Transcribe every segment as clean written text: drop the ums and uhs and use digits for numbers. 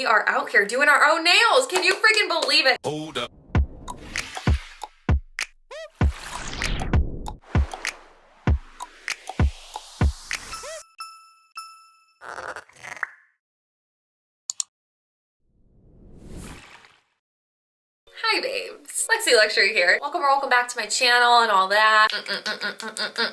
we are out here doing our own nails. Can you freaking believe it? Hold up. Hi babes, Lexi Luxury here. Welcome or welcome back to my channel and all that.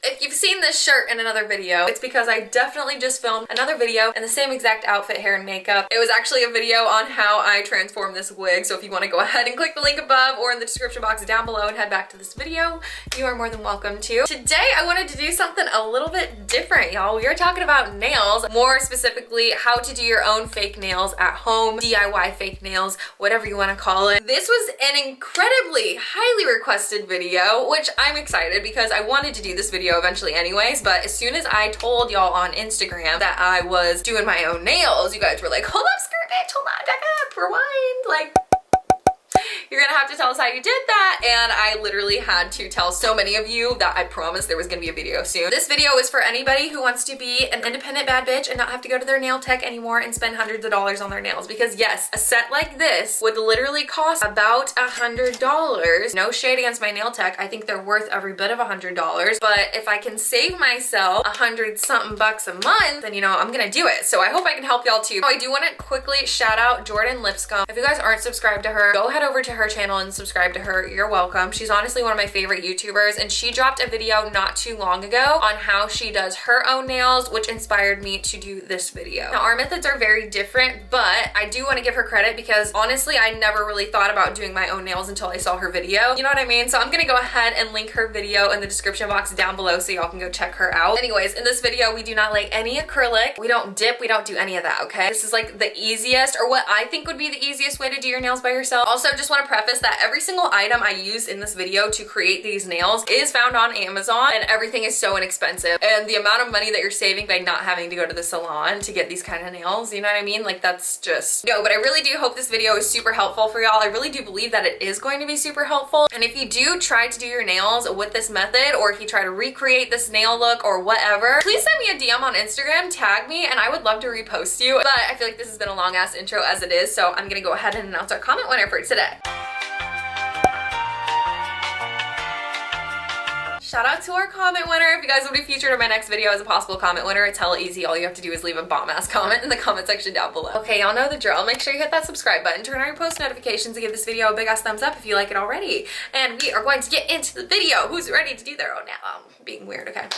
If you've seen this shirt in another video, it's because I definitely just filmed another video in the same exact outfit, hair, and makeup. It was actually a video on how I transformed this wig, so if you want to go ahead and click the link above or in the description box down below and head back to this video, you are more than welcome to. Today I wanted to do something a little bit different, y'all. We are talking about nails, more specifically how to do your own fake nails at home, DIY fake nails, whatever you want to call it. This was an incredibly highly requested video, which I'm excited because I wanted to do this video eventually anyways, but as soon as I told y'all on Instagram that I was doing my own nails, you guys were like, hold up, skirt bitch, hold on, back up, rewind, like, you're gonna have to tell us how you did that. And I literally had to tell so many of you that I promised there was gonna be a video soon. This video is for anybody who wants to be an independent bad bitch and not have to go to their nail tech anymore and spend hundreds of dollars on their nails. Because yes, a set like this would literally cost about $100. No shade against my nail tech. I think they're worth every bit of $100. But if I can save myself 100 something bucks a month, then you know, I'm gonna do it. So I hope I can help y'all too. I do wanna quickly shout out Jordan Lipscomb. If you guys aren't subscribed to her, go head over to her channel and subscribe to her. You're welcome. She's honestly one of my favorite YouTubers, and she dropped a video not too long ago on how she does her own nails, which inspired me to do this video. Now, our methods are very different, but I do want to give her credit because honestly, I never really thought about doing my own nails until I saw her video. You know what I mean? So I'm gonna go ahead and link her video in the description box down below so y'all can go check her out. Anyways, in this video, we do not lay any acrylic. We don't dip. We don't do any of that, okay? This is like the easiest, or what I think would be the easiest way to do your nails by yourself. Also, just want to preface that every single item I use in this video to create these nails is found on Amazon, and everything is so inexpensive. And the amount of money that you're saving by not having to go to the salon to get these kind of nails, you know what I mean? Like, that's just no, but I really do hope this video is super helpful for y'all. I really do believe that it is going to be super helpful. And if you do try to do your nails with this method, or if you try to recreate this nail look or whatever, please send me a DM on Instagram, tag me, and I would love to repost you. But I feel like this has been a long ass intro as it is, so I'm gonna go ahead and announce our comment winner for today. Shout out to our comment winner. If you guys will be featured in my next video as a possible comment winner, it's hella easy. All you have to do is leave a bomb ass comment in the comment section down below. Okay, y'all know the drill. Make sure you hit that subscribe button, turn on your post notifications, and give this video a big ass thumbs up if you like it already. And we are going to get into the video. Who's ready to do their own nail? I'm being weird, okay?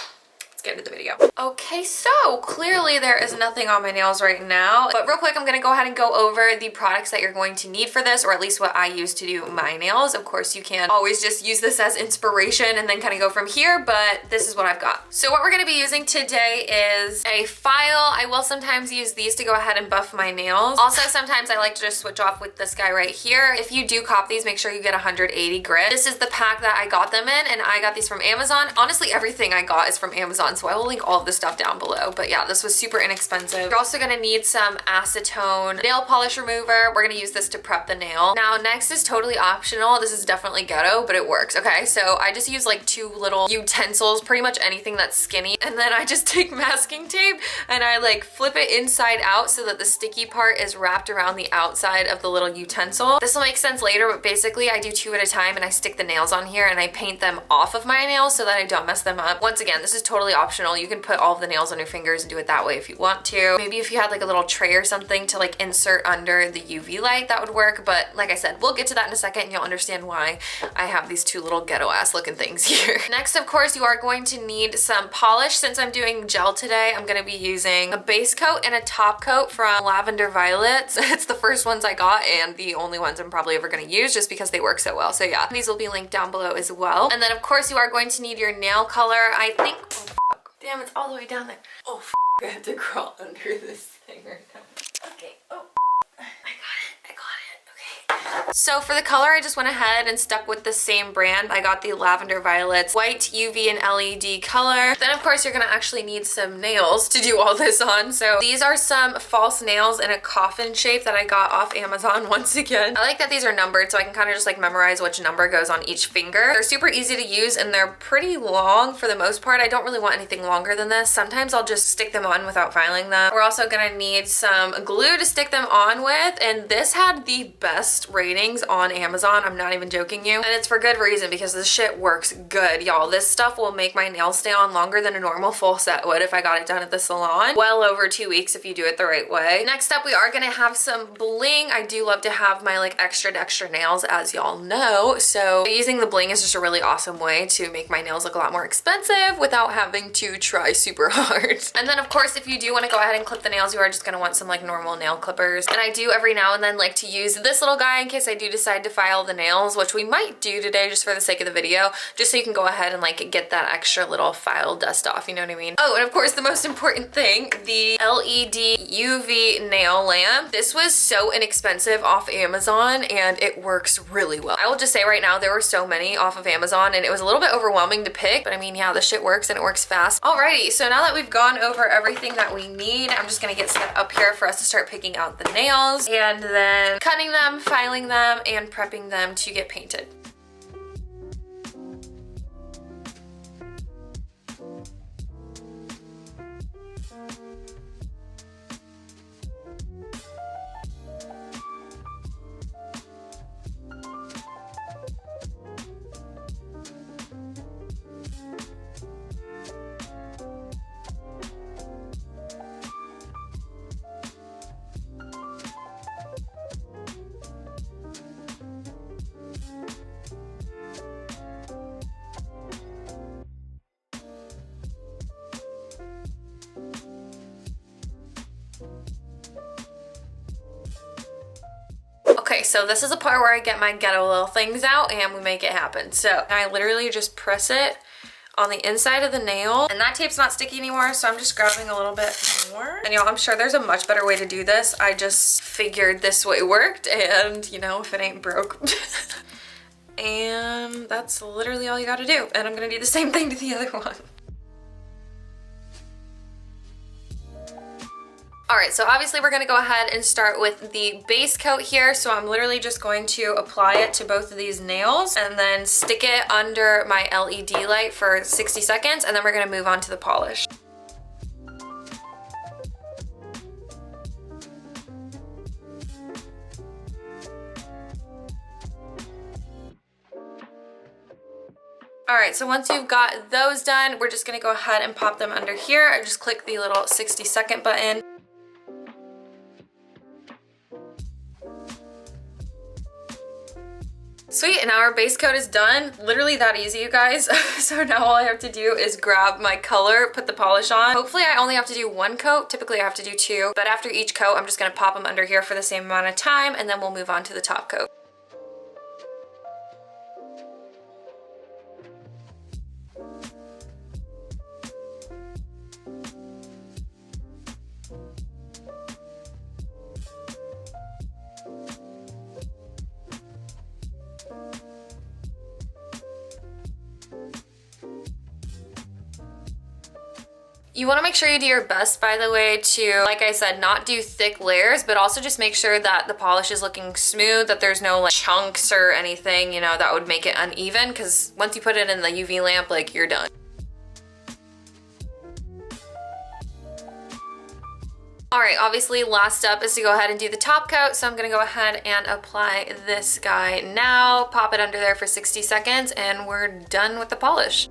Get into the video. Okay, so clearly there is nothing on my nails right now, but real quick, I'm gonna go ahead and go over the products that you're going to need for this, or at least what I use to do my nails. Of course, you can always just use this as inspiration and then kind of go from here, but this is what I've got. So what we're gonna be using today is a file. I will sometimes use these to go ahead and buff my nails. Also, sometimes I like to just switch off with this guy right here. If you do cop these, make sure you get 180 grit. This is the pack that I got them in, and I got these from Amazon. Honestly, everything I got is from Amazon, so I will link all of the stuff down below. But yeah, this was super inexpensive. You're also gonna need some acetone nail polish remover. We're gonna use this to prep the nail. Now, next is totally optional. This is definitely ghetto, but it works. Okay, so I just use like 2 little utensils, pretty much anything that's skinny, and then I just take masking tape and I like flip it inside out so that the sticky part is wrapped around the outside of the little utensil. This will make sense later, but basically I do 2 at a time, and I stick the nails on here and I paint them off of my nails so that I don't mess them up. Once again, this is totally optional. You can put all of the nails on your fingers and do it that way if you want to. Maybe if you had like a little tray or something to like insert under the UV light, that would work. But like I said, we'll get to that in a second and you'll understand why I have these 2 little ghetto ass looking things here. Next, of course, you are going to need some polish. Since I'm doing gel today, I'm gonna be using a base coat and a top coat from Lavender Violets. It's the first ones I got and the only ones I'm probably ever gonna use just because they work so well. So yeah, these will be linked down below as well. And then of course you are going to need your nail color. I think, oh, damn, it's all the way down there. Oh, I have to crawl under this thing right now. Okay, oh, I got it, okay. So for the color, I just went ahead and stuck with the same brand. I got the Lavender Violets White UV and LED color. Then of course you're gonna actually need some nails to do all this on. So these are some false nails in a coffin shape that I got off Amazon once again. I like that these are numbered so I can kind of just like memorize which number goes on each finger. They're super easy to use and they're pretty long for the most part. I don't really want anything longer than this. Sometimes I'll just stick them on without filing them. We're also gonna need some glue to stick them on with, and this had the best ratings on Amazon. I'm not even joking you. And it's for good reason because this shit works good, y'all. This stuff will make my nails stay on longer than a normal full set would if I got it done at the salon. Well over 2 weeks if you do it the right way. Next up, we are gonna have some bling. I do love to have my like extra nails, as y'all know. So using the bling is just a really awesome way to make my nails look a lot more expensive without having to try super hard. And then of course, if you do want to go ahead and clip the nails, you are just gonna want some like normal nail clippers. And I do every now and then like to use this little guy in case I do decide to file the nails, which we might do today just for the sake of the video, just so you can go ahead and like get that extra little file dust off, you know what I mean? Oh, and of course the most important thing, the LED UV nail lamp. This was so inexpensive off Amazon and it works really well. I will just say right now, there were so many off of Amazon and it was a little bit overwhelming to pick, but I mean, yeah, this shit works and it works fast. Alrighty, so now that we've gone over everything that we need, I'm just gonna get set up here for us to start picking out the nails and then cutting them, filing them, and prepping them to get painted. Okay, so this is a part where I get my ghetto little things out and we make it happen. So I literally just press it on the inside of the nail, and that tape's not sticky anymore, so I'm just grabbing a little bit more. And y'all, I'm sure there's a much better way to do this. I just figured this way worked, and you know, if it ain't broke. And that's literally all you gotta do. And I'm gonna do the same thing to the other one. All right, so obviously we're gonna go ahead and start with the base coat here. So I'm literally just going to apply it to both of these nails and then stick it under my LED light for 60 seconds, and then we're gonna move on to the polish. All right, so once you've got those done, we're just gonna go ahead and pop them under here. I just click the little 60-second button. Sweet, and now our base coat is done. Literally that easy, you guys. So now all I have to do is grab my color, put the polish on. Hopefully I only have to do one coat. Typically I have to do two, but after each coat, I'm just gonna pop them under here for the same amount of time, and then we'll move on to the top coat. You want to make sure you do your best, by the way, to, like I said, not do thick layers, but also just make sure that the polish is looking smooth, that there's no like chunks or anything, you know, that would make it uneven, because once you put it in the UV lamp, like, you're done. All right, obviously last step is to go ahead and do the top coat. So I'm gonna go ahead and apply this guy now, pop it under there for 60 seconds, and we're done with the polish.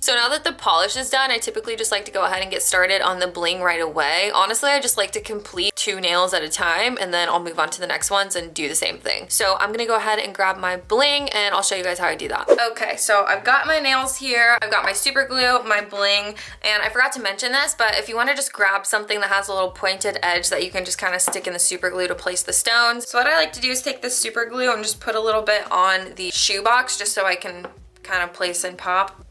So now that the polish is done, I typically just like to go ahead and get started on the bling right away. Honestly, I just like to complete 2 nails at a time, and then I'll move on to the next ones and do the same thing. So I'm gonna go ahead and grab my bling, and I'll show you guys how I do that. Okay, so I've got my nails here. I've got my super glue, my bling, and I forgot to mention this, but if you wanna just grab something that has a little pointed edge that you can just kind of stick in the super glue to place the stones. So what I like to do is take this super glue and just put a little bit on the shoebox just so I can kind of place and pop.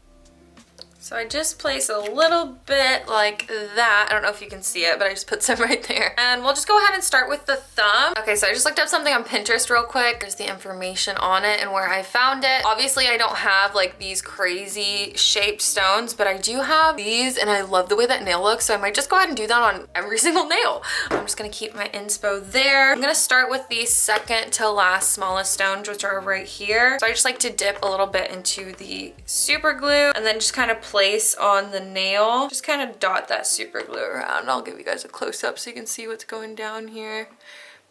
So I just place a little bit like that. I don't know if you can see it, but I just put some right there. And we'll just go ahead and start with the thumb. Okay, so I just looked up something on Pinterest real quick. There's the information on it and where I found it. Obviously, I don't have like these crazy shaped stones, but I do have these and I love the way that nail looks. So I might just go ahead and do that on every single nail. I'm just gonna keep my inspo there. I'm gonna start with the second to last smallest stones, which are right here. So I just like to dip a little bit into the super glue and then just kind of place on the nail. Just kind of dot that super glue around. I'll give you guys a close up so you can see what's going down here.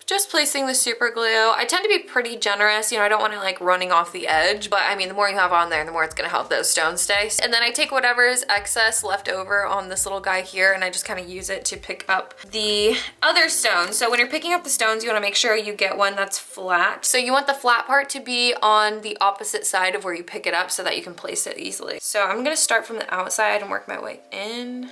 Just placing the super glue. I tend to be pretty generous, you know, I don't want to like running off the edge, but I mean, the more you have on there, the more it's gonna help those stones stay. And then I take whatever is excess left over on this little guy here and I just kind of use it to pick up the other stones. So when you're picking up the stones, you want to make sure you get one that's flat. So you want the flat part to be on the opposite side of where you pick it up so that you can place it easily. So I'm gonna start from the outside and work my way in.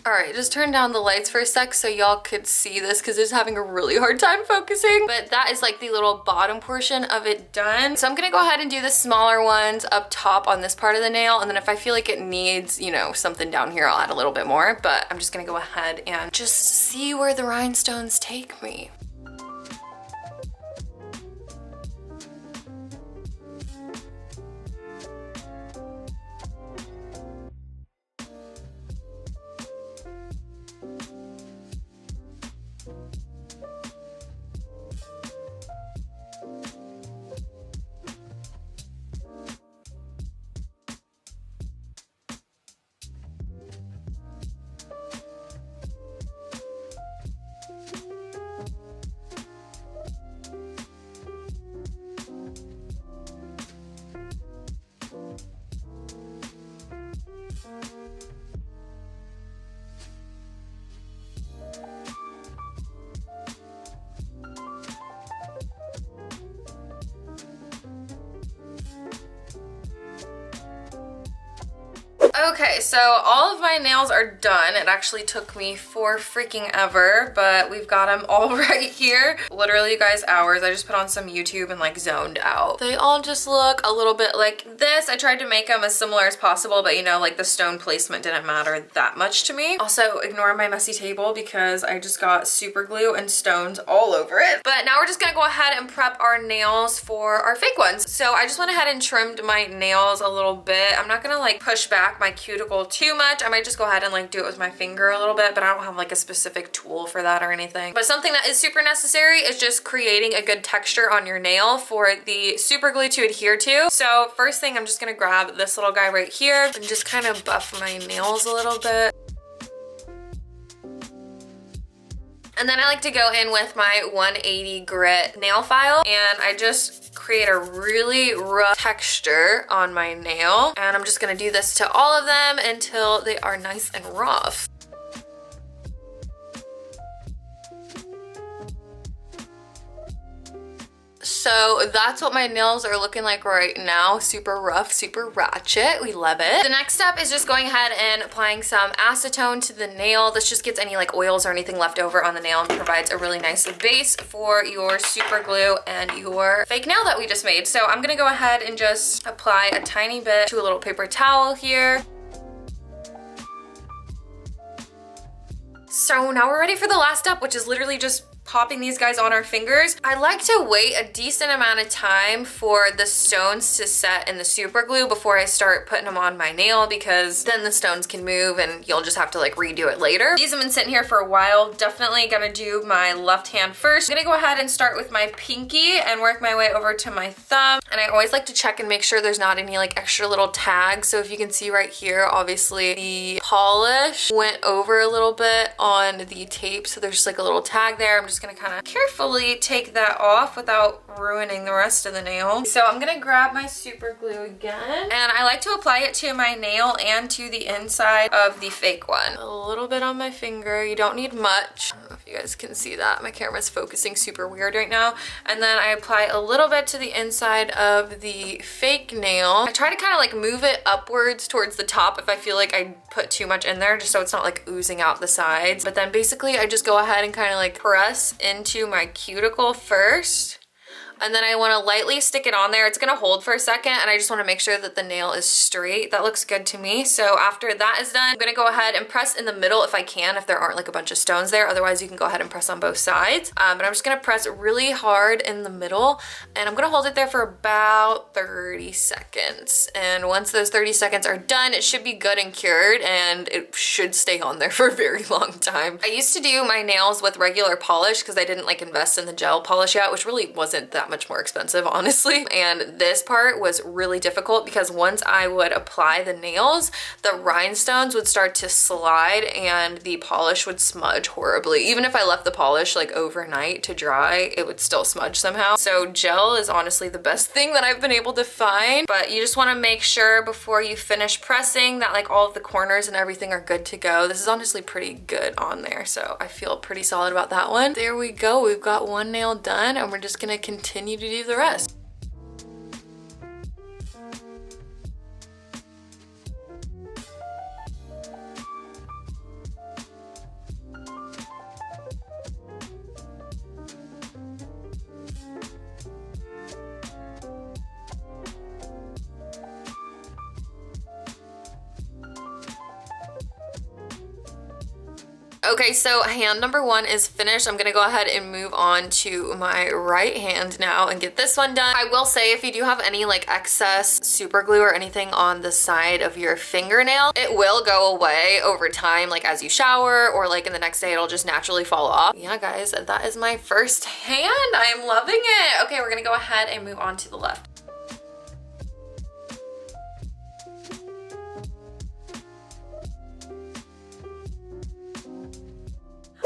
All right, just turn down the lights for a sec so y'all could see this because it's having a really hard time focusing. But that is like the little bottom portion of it done. So I'm gonna go ahead and do the smaller ones up top on this part of the nail. And then if I feel like it needs, you know, something down here, I'll add a little bit more. But I'm just gonna go ahead and just see where the rhinestones take me. Okay, so all of my nails are done. It actually took me for freaking ever, but we've got them all right here. Literally, you guys, hours. I just put on some YouTube and like zoned out. They all just look a little bit like this. I tried to make them as similar as possible, but you know, like the stone placement didn't matter that much to me. Also, ignore my messy table because I just got super glue and stones all over it. But now we're just gonna go ahead and prep our nails for our fake ones. So I just went ahead and trimmed my nails a little bit. I'm not gonna like push back my cuticle too much. I might just go ahead and like do it with my finger a little bit, but I don't have like a specific tool for that or anything. But something that is super necessary is just creating a good texture on your nail for the super glue to adhere to. So first thing, I'm just gonna grab this little guy right here and just kind of buff my nails a little bit. And then I like to go in with my 180 grit nail file and I just create a really rough texture on my nail. And I'm just gonna do this to all of them until they are nice and rough. So that's what my nails are looking like right now. Super rough, super ratchet. We love it. The next step is just going ahead and applying some acetone to the nail. This just gets any like oils or anything left over on the nail and provides a really nice base for your super glue and your fake nail that we just made. So I'm gonna go ahead and just apply a tiny bit to a little paper towel here. So now we're ready for the last step, which is literally just popping these guys on our fingers. I like to wait a decent amount of time for the stones to set in the super glue before I start putting them on my nail, because then the stones can move and you'll just have to like redo it later. These have been sitting here for a while. Definitely gonna do my left hand first. I'm gonna go ahead and start with my pinky and work my way over to my thumb. And I always like to check and make sure there's not any like extra little tags. So if you can see right here, obviously the polish went over a little bit on the tape. So there's just like a little tag there. I'm just gonna kind of carefully take that off without ruining the rest of the nail. So I'm gonna grab my super glue again, and I like to apply it to my nail and to the inside of the fake one. A little bit on my finger. You don't need much. I don't know if you guys can see that. My camera's focusing super weird right now. And then I apply a little bit to the inside of the fake nail. I try to kind of like move it upwards towards the top if I feel like I put too much in there, just so it's not like oozing out the sides. But then basically I just go ahead and kind of like press into my cuticle first. And then I want to lightly stick it on there. It's gonna hold for a second, and I just want to make sure that the nail is straight. That looks good to me. So after that is done, I'm gonna go ahead and press in the middle if I can, if there aren't like a bunch of stones there. Otherwise you can go ahead and press on both sides. But I'm just gonna press really hard in the middle, and I'm gonna hold it there for about 30 seconds. And once those 30 seconds are done, it should be good and cured, and it should stay on there for a very long time. I used to do my nails with regular polish because I didn't like invest in the gel polish yet, which really wasn't that much more expensive, honestly. And this part was really difficult because once I would apply the nails, the rhinestones would start to slide and the polish would smudge horribly. Even if I left the polish like overnight to dry, it would still smudge somehow. So gel is honestly the best thing that I've been able to find, but you just want to make sure before you finish pressing that like all of the corners and everything are good to go. This is honestly pretty good on there, so I feel pretty solid about that one. There we go. We've got one nail done, and we're just gonna continue to do the rest. Okay, so hand number one is finished. I'm gonna go ahead and move on to my right hand now and get this one done. I will say, if you do have any like excess super glue or anything on the side of your fingernail, it will go away over time, like as you shower or like in the next day, it'll just naturally fall off. Yeah, guys, that is my first hand. I am loving it. Okay, we're gonna go ahead and move on to the left.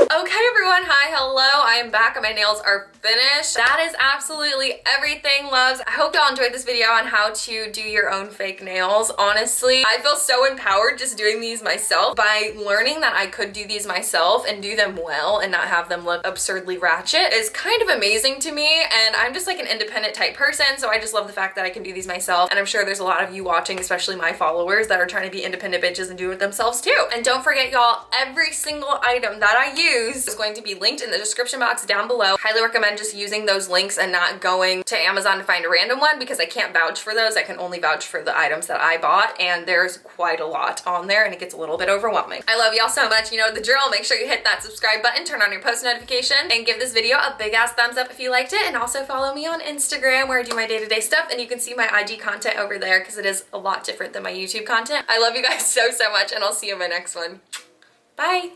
Okay everyone, hi, hello, I am back and my nails are finished. That is absolutely everything, loves. I hope y'all enjoyed this video on how to do your own fake nails. Honestly, I feel so empowered just doing these myself. By learning that I could do these myself and do them well and not have them look absurdly ratchet is kind of amazing to me, and I'm just like an independent type person, so I just love the fact that I can do these myself, and I'm sure there's a lot of you watching, especially my followers, that are trying to be independent bitches and do it themselves too. And don't forget y'all, every single item that I use is going to be linked in the description box down below. Highly recommend just using those links and not going to Amazon to find a random one, because I can't vouch for those. I can only vouch for the items that I bought, and there's quite a lot on there and it gets a little bit overwhelming. I love y'all so much. You know the drill. Make sure you hit that subscribe button, turn on your post notification, and give this video a big ass thumbs up if you liked it. And also follow me on Instagram where I do my day-to-day stuff, and you can see my IG content over there because it is a lot different than my YouTube content. I love you guys so much, and I'll see you in my next one. Bye.